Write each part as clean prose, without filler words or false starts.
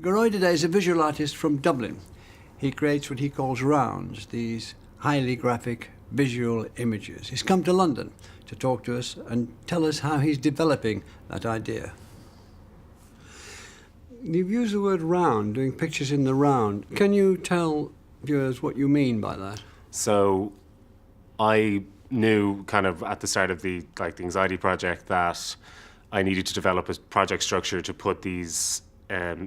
Gearoid O'Dea is a visual artist from Dublin. He creates what he calls rounds, these highly graphic visual images. He's come to London to talk to us and tell us how he's developing that idea. You've used the word round, doing pictures in the round. Can you tell viewers what you mean by that? So I knew kind of at the start of the anxiety project that I needed to develop a project structure to put these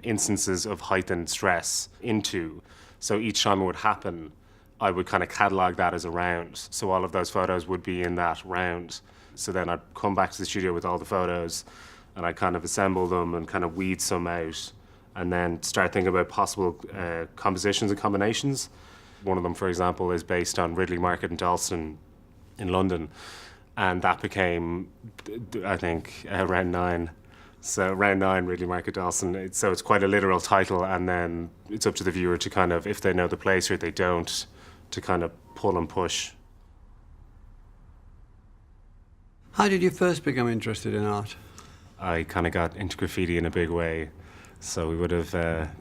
instances of heightened stress into. So each time it would happen, I would kind of catalogue that as a round. So all of those photos would be in that round. So then I'd come back to the studio with all the photos and I'd kind of assemble them and kind of weed some out and then start thinking about possible compositions and combinations. One of them, for example, is based on Ridley Market in Dalston in London. And that became, I think, round 9. So round 9, Ridley Market Dalston. So it's quite a literal title, and then it's up to the viewer to kind of, if they know the place or if they don't, to kind of pull and push. How did you first become interested in art? I kind of got into graffiti in a big way. So we would have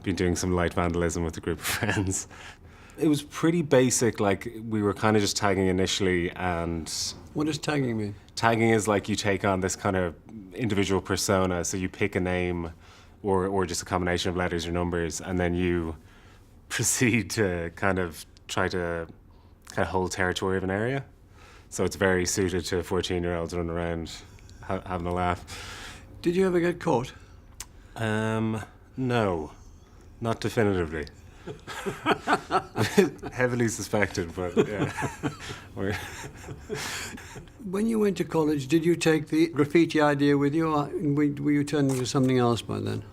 been doing some light vandalism with a group of friends. It was pretty basic, like we were kind of just tagging initially. And what does tagging mean? Tagging is like you take on this kind of individual persona, so you pick a name or just a combination of letters or numbers, and then you proceed to kind of try to kind of hold territory of an area. So it's very suited to 14-year-olds running around having a laugh. Did you ever get caught? No, not definitively. Heavily suspected, but yeah. When you went to college, did you take the graffiti idea with you, or were you turning to something else by then?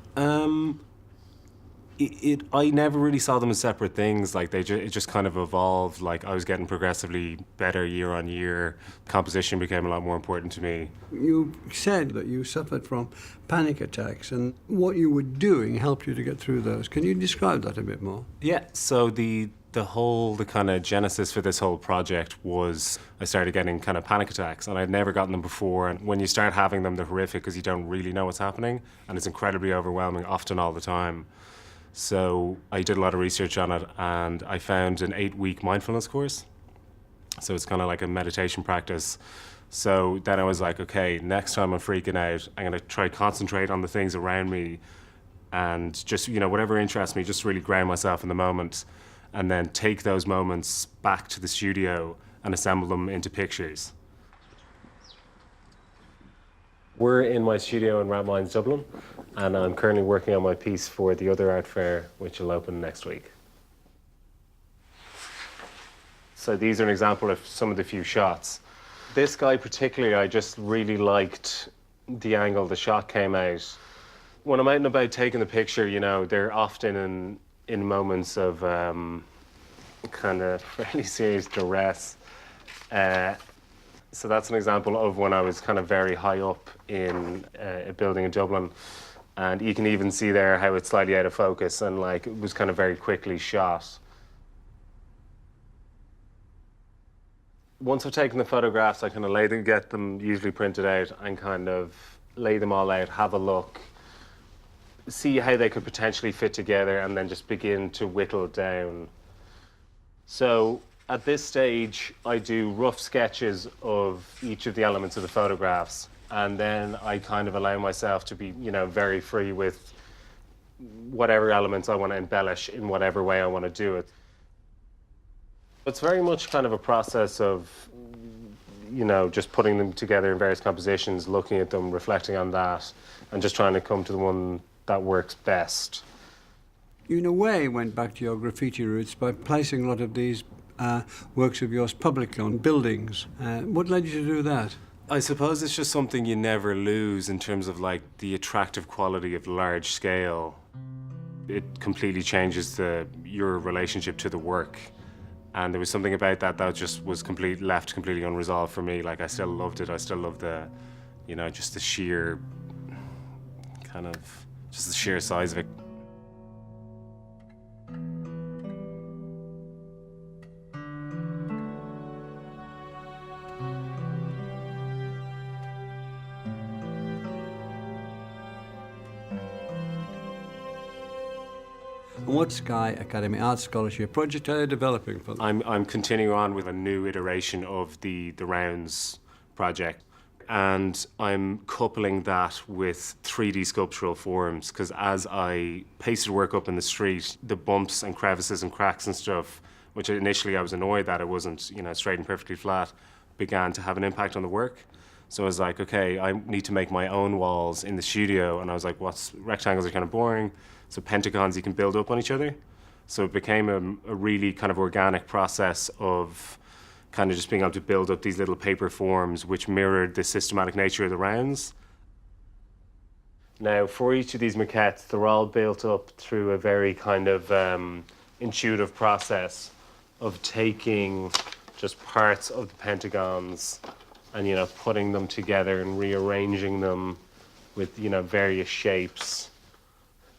I never really saw them as separate things. Like it just kind of evolved. Like I was getting progressively better year on year. Composition became a lot more important to me. You said that you suffered from panic attacks, and what you were doing helped you to get through those. Can you describe that a bit more? Yeah. So the kind of genesis for this whole project was I started getting kind of panic attacks, and I'd never gotten them before. And when you start having them, they're horrific because you don't really know what's happening, and it's incredibly overwhelming, often all the time. So I did a lot of research on it, and I found an 8-week mindfulness course. So it's kind of like a meditation practice. So then I was like, okay, next time I'm freaking out, I'm going to try concentrate on the things around me and just, whatever interests me, just really ground myself in the moment, and then take those moments back to the studio and assemble them into pictures. We're in my studio in Rathmines, Dublin, and I'm currently working on my piece for the other art fair, which will open next week. So these are an example of some of the few shots. This guy particularly, I just really liked the angle the shot came out. When I'm out and about taking the picture, they're often in moments of kind of fairly serious duress. So that's an example of when I was kind of very high up in a building in Dublin. And you can even see there how it's slightly out of focus and it was kind of very quickly shot. Once I've taken the photographs, I kind of get them usually printed out and kind of lay them all out, have a look, see how they could potentially fit together, and then just begin to whittle down. So at this stage, I do rough sketches of each of the elements of the photographs, and then I kind of allow myself to be, very free with whatever elements I want to embellish in whatever way I want to do it. It's very much kind of a process of, just putting them together in various compositions, looking at them, reflecting on that, and just trying to come to the one that works best. You, in a way, went back to your graffiti roots by placing a lot of these works of yours publicly on buildings. What led you to do that? I suppose it's just something you never lose in terms of the attractive quality of large scale. It completely changes your relationship to the work. And there was something about that just was left completely unresolved for me. I still loved it. I still loved the, just the sheer just the sheer size of it. what Sky Academy Art Scholarship project are you developing for them? I'm continuing on with a new iteration of the rounds project, and I'm coupling that with 3D sculptural forms, because as I pasted work up in the street, the bumps and crevices and cracks and stuff, which initially I was annoyed that it wasn't, you know, straight and perfectly flat, began to have an impact on the work. So I was like, okay, I need to make my own walls in the studio, and I was like, rectangles are kind of boring, so pentagons you can build up on each other. So it became a really kind of organic process of kind of just being able to build up these little paper forms which mirrored the systematic nature of the rounds. Now, for each of these maquettes, they're all built up through a very kind of intuitive process of taking just parts of the pentagons and, you know, putting them together and rearranging them with, you know, various shapes.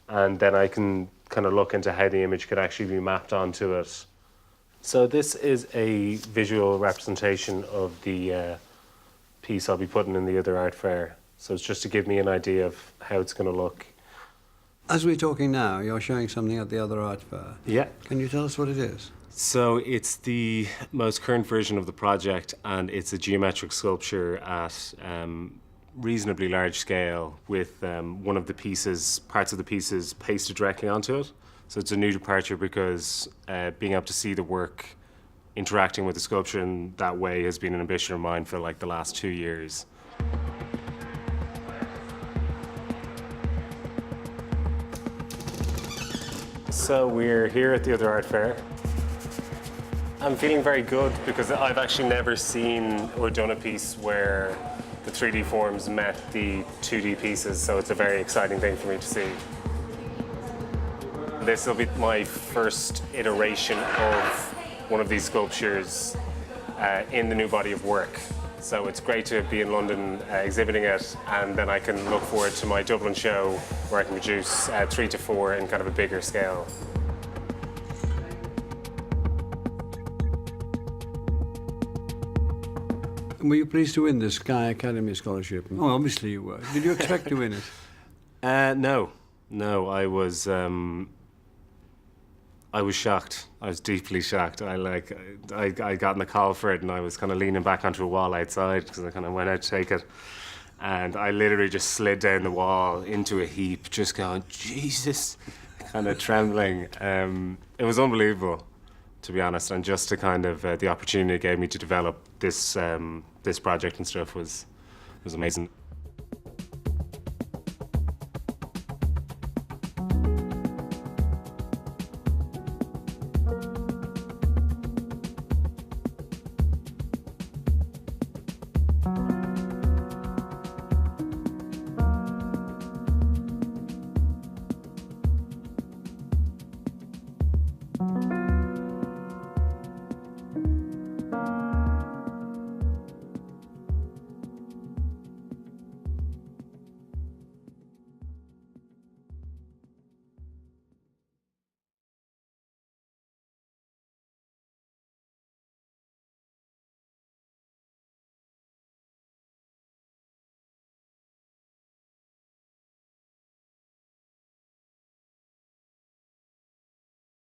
And then I can kind of look into how the image could actually be mapped onto it. So this is a visual representation of the piece I'll be putting in the other art fair. So it's just to give me an idea of how it's going to look. As we're talking now, you're showing something at the other art fair. Yeah. Can you tell us what it is? So it's the most current version of the project, and it's a geometric sculpture at reasonably large scale with one of the pieces, parts of the pieces pasted directly onto it. So it's a new departure because being able to see the work interacting with the sculpture in that way has been an ambition of mine for like the last 2 years. So we're here at the other art fair. I'm feeling very good because I've actually never seen or done a piece where the 3D forms met the 2D pieces, so it's a very exciting thing for me to see. This will be my first iteration of one of these sculptures in the new body of work. So it's great to be in London exhibiting it, and then I can look forward to my Dublin show where I can produce 3 to 4 in kind of a bigger scale. Were you pleased to win the Sky Academy Scholarship? Oh, obviously you were. Did you expect to win it? No, I was shocked. I was deeply shocked. I got in the call for it, and I was kind of leaning back onto a wall outside because I kind of went out to take it, and I literally just slid down the wall into a heap, just going, Jesus, kind of trembling. It was unbelievable, to be honest, and just to kind of the opportunity it gave me to develop this this project and stuff was amazing.